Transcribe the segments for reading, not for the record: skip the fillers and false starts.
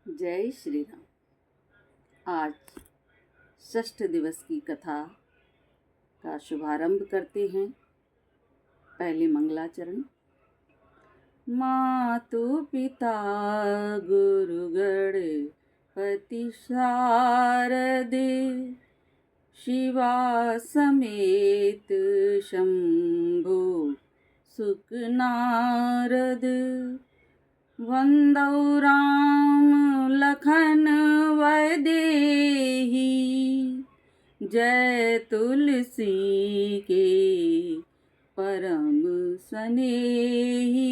जय श्री राम। आज षष्ठ दिवस की कथा का शुभारंभ करते हैं। पहले मंगलाचरण। मातु पिता गुरु गणपति शारदे, शिवा समेत शंभु सुख नारद, वंदौ राम लखन वैदेही, जय तुलसी के परम स्नेही,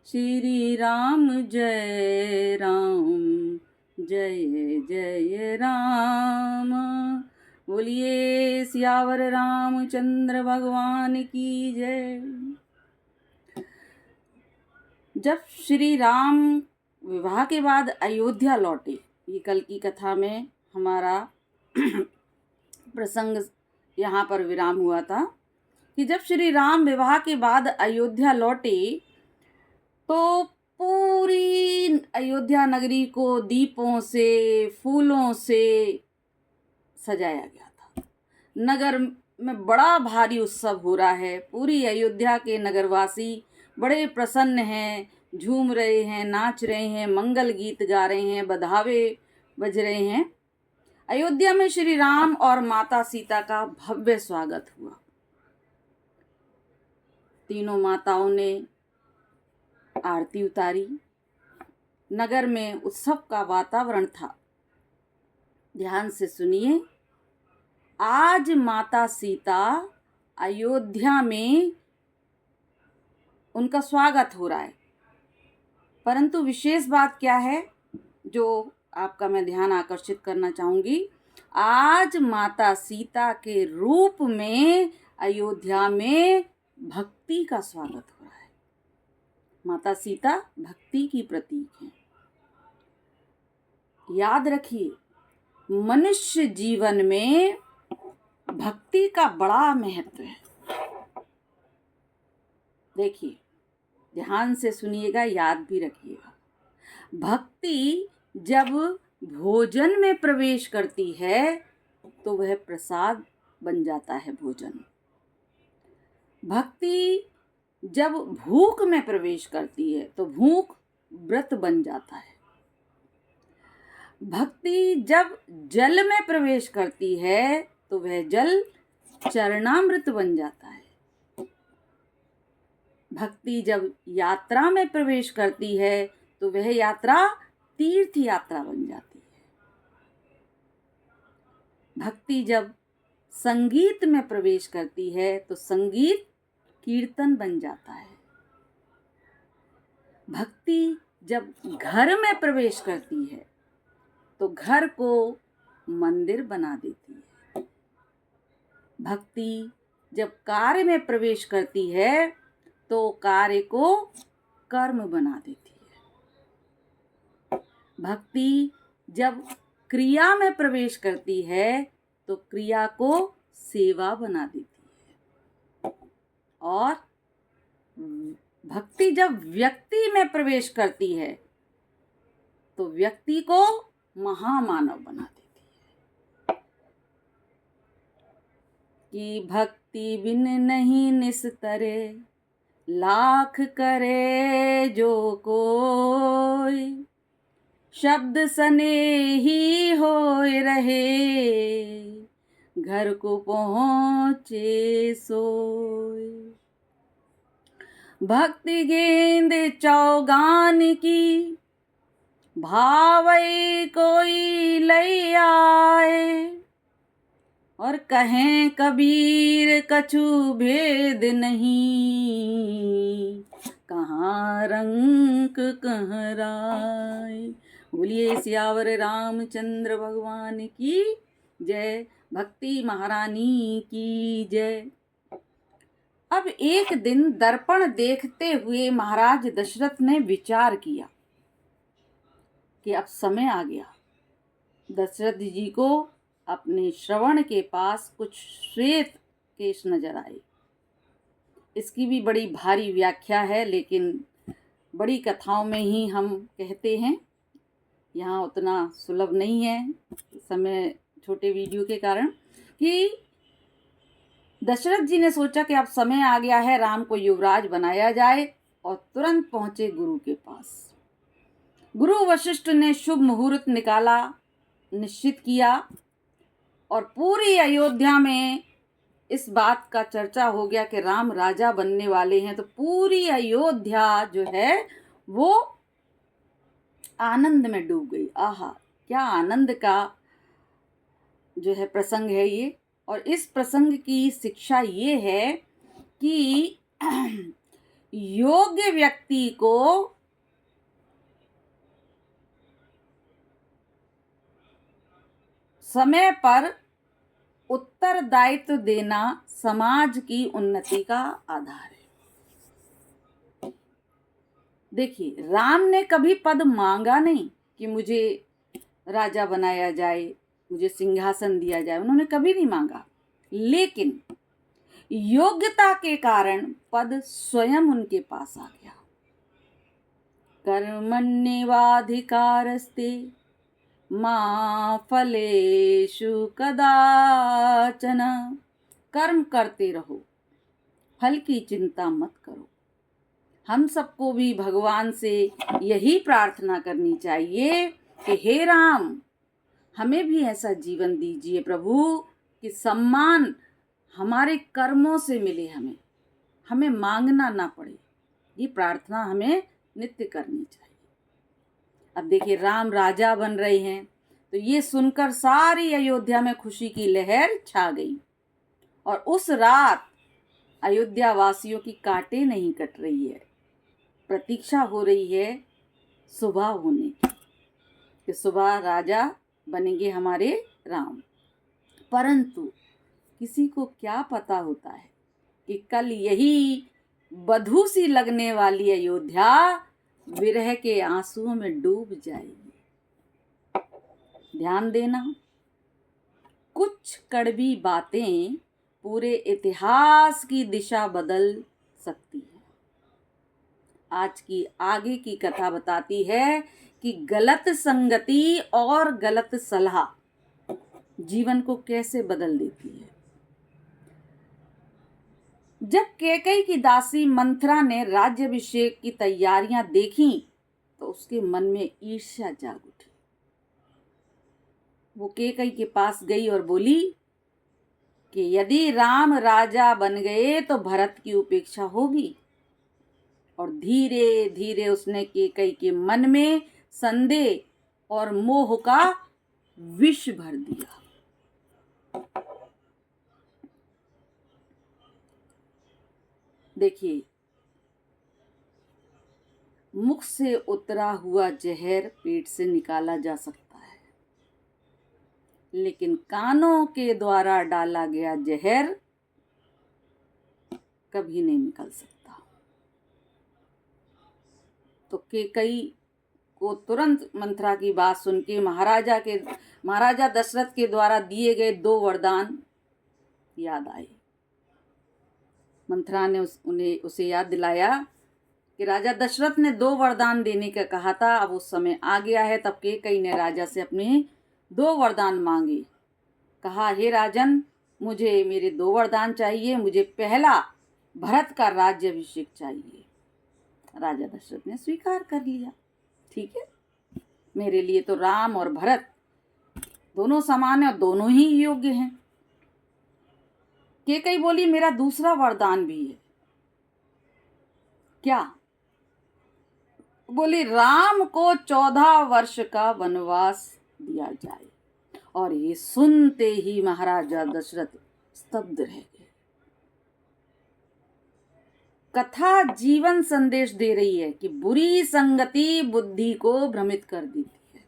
श्री राम जय राम जय जय राम। बोलिए सियावर रामचंद्र भगवान की जय। जब श्री राम विवाह के बाद अयोध्या लौटे, ये कल की कथा में हमारा प्रसंग यहाँ पर विराम हुआ था कि जब श्री राम विवाह के बाद अयोध्या लौटे तो पूरी अयोध्या नगरी को दीपों से फूलों से सजाया गया था। नगर में बड़ा भारी उत्सव हो रहा है। पूरी अयोध्या के नगरवासी बड़े प्रसन्न हैं, झूम रहे हैं, नाच रहे हैं, मंगल गीत गा रहे हैं, बधावे बज रहे हैं। अयोध्या में श्री राम और माता सीता का भव्य स्वागत हुआ। तीनों माताओं ने आरती उतारी। नगर में उत्सव का वातावरण था। ध्यान से सुनिए। आज माता सीता अयोध्या में उनका स्वागत हो रहा है, परंतु विशेष बात क्या है जो आपका मैं ध्यान आकर्षित करना चाहूंगी। आज माता सीता के रूप में अयोध्या में भक्ति का स्वागत हो रहा है। माता सीता भक्ति की प्रतीक है। याद रखिए, मनुष्य जीवन में भक्ति का बड़ा महत्व है। देखिए, ध्यान से सुनिएगा, याद भी रखिएगा। भक्ति जब भोजन में प्रवेश करती है तो वह प्रसाद बन जाता है भोजन। भक्ति जब भूख में प्रवेश करती है तो भूख व्रत बन जाता है। भक्ति जब जल में प्रवेश करती है तो वह जल चरणामृत बन जाता है। भक्ति जब यात्रा में प्रवेश करती है तो वह यात्रा तीर्थ यात्रा बन जाती है। भक्ति जब संगीत में प्रवेश करती है तो संगीत कीर्तन बन जाता है। भक्ति जब घर में प्रवेश करती है तो घर को मंदिर बना देती है। भक्ति जब कार्य में प्रवेश करती है तो कार्य को कर्म बना देती है। भक्ति जब क्रिया में प्रवेश करती है तो क्रिया को सेवा बना देती है। और भक्ति जब व्यक्ति में प्रवेश करती है तो व्यक्ति को महामानव बना देती है। कि भक्ति बिन नहीं निस्तरे, लाख करे जो कोई, शब्द सनेही होए रहे, घर को पहुँचे सोए। भक्ति गेंद चौगान की, भावई कोई लई आए, और कहें कबीर कछु भेद नहीं, कहाँ रंक कहाँ राय। बोलिए सियावर रामचंद्र भगवान की जय। भक्ति महारानी की जय। अब एक दिन दर्पण देखते हुए महाराज दशरथ ने विचार किया कि अब समय आ गया। दशरथ जी को अपने श्रवण के पास कुछ श्वेत केश नजर आए। इसकी भी बड़ी भारी व्याख्या है, लेकिन बड़ी कथाओं में ही हम कहते हैं यहाँ उतना सुलभ नहीं है समय छोटे वीडियो के कारण, कि दशरथ जी ने सोचा कि अब समय आ गया है, राम को युवराज बनाया जाए, और तुरंत पहुंचे गुरु के पास। गुरु वशिष्ठ ने शुभ मुहूर्त निकाला, निश्चित किया, और पूरी अयोध्या में इस बात का चर्चा हो गया कि राम राजा बनने वाले हैं। तो पूरी अयोध्या जो है वो आनंद में डूब गई। आहा, क्या आनंद का जो है प्रसंग है ये। और इस प्रसंग की शिक्षा ये है कि योग्य व्यक्ति को समय पर उत्तरदायित्व देना समाज की उन्नति का आधार है। देखिए, राम ने कभी पद मांगा नहीं कि मुझे राजा बनाया जाए, मुझे सिंहासन दिया जाए, उन्होंने कभी नहीं मांगा। लेकिन योग्यता के कारण पद स्वयं उनके पास आ गया। कर्मण्येवाधिकारस्ते मा फलेषु कदाचन। कर्म करते रहो, फल की चिंता मत करो। हम सबको भी भगवान से यही प्रार्थना करनी चाहिए कि हे राम, हमें भी ऐसा जीवन दीजिए प्रभु कि सम्मान हमारे कर्मों से मिले, हमें मांगना ना पड़े। ये प्रार्थना हमें नित्य करनी चाहिए। अब देखिए, राम राजा बन रहे हैं, तो ये सुनकर सारी अयोध्या में खुशी की लहर छा गई। और उस रात अयोध्या वासियों की कांटे नहीं कट रही है, प्रतीक्षा हो रही है सुबह होने की, कि सुबह राजा बनेंगे हमारे राम। परंतु किसी को क्या पता होता है कि कल यही बधू सी लगने वाली अयोध्या विरह के आंसुओं में डूब जाएगी। ध्यान देना, कुछ कड़वी बातें पूरे इतिहास की दिशा बदल सकती है। आज की आगे की कथा बताती है कि गलत संगति और गलत सलाह जीवन को कैसे बदल देती है। जब कैकई की दासी मंथरा ने राज्याभिषेक की तैयारियां देखी तो उसके मन में ईर्ष्या जाग उठी। वो कैकई के पास गई और बोली कि यदि राम राजा बन गए तो भरत की उपेक्षा होगी। और धीरे धीरे उसने कैकई के मन में संदेह और मोह का विष भर दिया। देखिए, मुख से उतरा हुआ जहर पेट से निकाला जा सकता है, लेकिन कानों के द्वारा डाला गया जहर कभी नहीं निकल सकता। तो कैकई को तुरंत मंथरा की बात सुन के महाराजा दशरथ के द्वारा दिए गए 2 वरदान याद आए। मंथरा ने उसे याद दिलाया कि राजा दशरथ ने 2 वरदान देने का कहा था, अब उस समय आ गया है। तब कैकई ने राजा से अपने 2 वरदान मांगे। कहा, हे राजन, मुझे मेरे 2 वरदान चाहिए। मुझे पहला भरत का राज्याभिषेक चाहिए। राजा दशरथ ने स्वीकार कर लिया। ठीक है, मेरे लिए तो राम और भरत दोनों समान है और दोनों ही योग्य हैं। कैकई बोली, मेरा दूसरा वरदान भी है। क्या? बोली, राम को 14 वर्ष का वनवास दिया जाए। और ये सुनते ही महाराजा दशरथ स्तब्ध रह गए। कथा जीवन संदेश दे रही है कि बुरी संगति बुद्धि को भ्रमित कर देती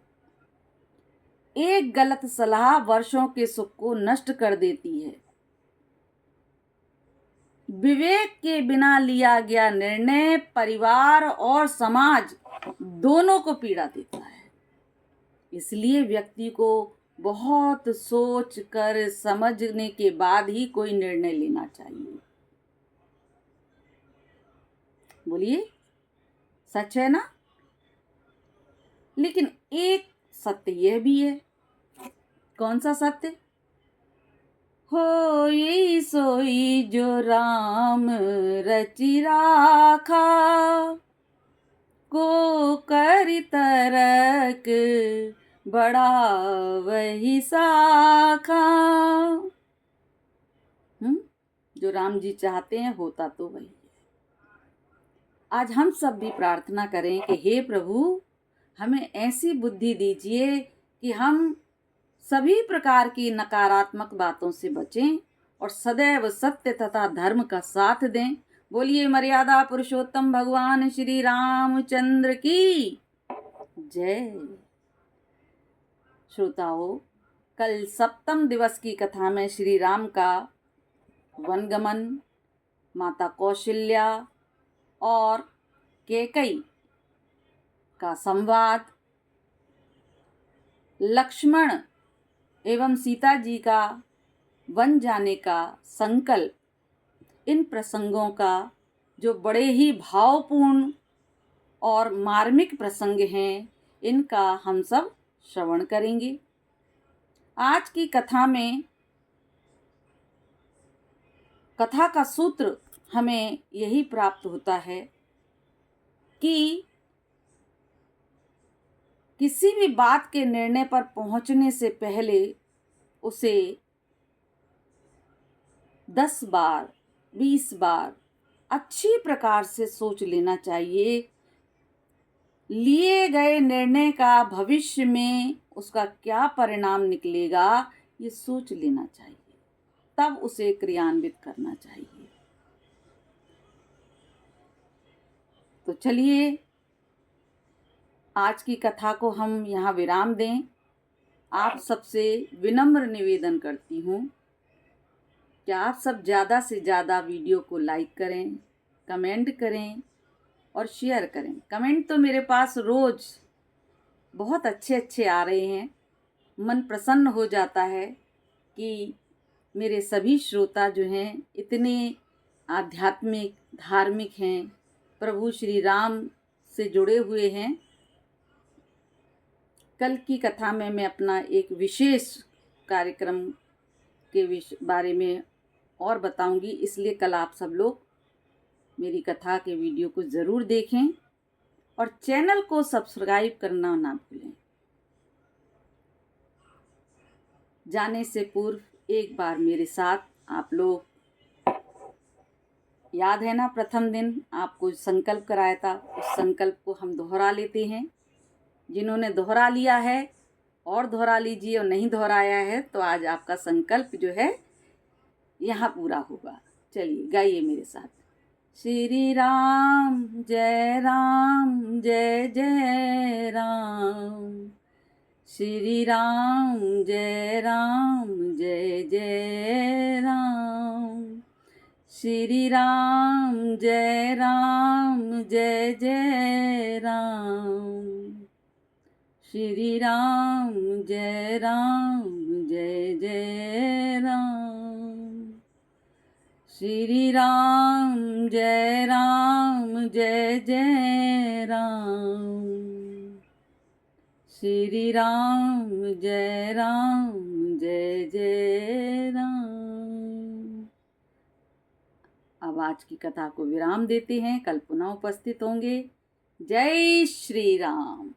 है। एक गलत सलाह वर्षों के सुख को नष्ट कर देती है। विवेक के बिना लिया गया निर्णय परिवार और समाज दोनों को पीड़ा देता है। इसलिए व्यक्ति को बहुत सोच कर समझने के बाद ही कोई निर्णय लेना चाहिए। बोलिए, सच है ना? लेकिन एक सत्य यह भी है। कौन सा सत्य? होई सोई जो राम रचि राखा, को करि तरक बड़ा वही साखा। जो राम जी चाहते हैं होता तो वही है। आज हम सब भी प्रार्थना करें कि हे प्रभु, हमें ऐसी बुद्धि दीजिए कि हम सभी प्रकार की नकारात्मक बातों से बचें और सदैव सत्य तथा धर्म का साथ दें। बोलिए मर्यादा पुरुषोत्तम भगवान श्री रामचंद्र की जय। श्रोताओं, कल सप्तम दिवस की कथा में श्री राम का वनगमन, माता कौशल्या और कैकेयी का संवाद, लक्ष्मण एवं सीता जी का वन जाने का संकल्प, इन प्रसंगों का जो बड़े ही भावपूर्ण और मार्मिक प्रसंग हैं, इनका हम सब श्रवण करेंगे। आज की कथा में कथा का सूत्र हमें यही प्राप्त होता है कि किसी भी बात के निर्णय पर पहुंचने से पहले उसे 10 बार 20 बार अच्छी प्रकार से सोच लेना चाहिए। लिए गए निर्णय का भविष्य में उसका क्या परिणाम निकलेगा, ये सोच लेना चाहिए, तब उसे क्रियान्वित करना चाहिए। तो चलिए आज की कथा को हम यहाँ विराम दें। आप सबसे विनम्र निवेदन करती हूँ कि आप सब ज़्यादा से ज़्यादा वीडियो को लाइक करें, कमेंट करें और शेयर करें। कमेंट तो मेरे पास रोज़ बहुत अच्छे अच्छे आ रहे हैं। मन प्रसन्न हो जाता है कि मेरे सभी श्रोता जो हैं इतने आध्यात्मिक, धार्मिक हैं, प्रभु श्री राम से जुड़े हुए हैं। कल की कथा में मैं अपना एक विशेष कार्यक्रम के बारे में और बताऊंगी, इसलिए कल आप सब लोग मेरी कथा के वीडियो को ज़रूर देखें और चैनल को सब्सक्राइब करना ना भूलें। जाने से पूर्व एक बार मेरे साथ आप लोग, याद है ना प्रथम दिन आपको संकल्प कराया था, उस संकल्प को हम दोहरा लेते हैं। जिन्होंने दोहरा लिया है और दोहरा लीजिए, और नहीं दोहराया है तो आज आपका संकल्प जो है यहाँ पूरा होगा। चलिए गाइए मेरे साथ। श्री राम जय जय राम, श्री राम जय जय राम, श्री राम जय जय राम, श्री राम जय जय राम, श्री राम जय जय राम, श्री राम जय जय राम। अब आज की कथा को विराम देते हैं, कल पुनः उपस्थित होंगे। जय श्री राम।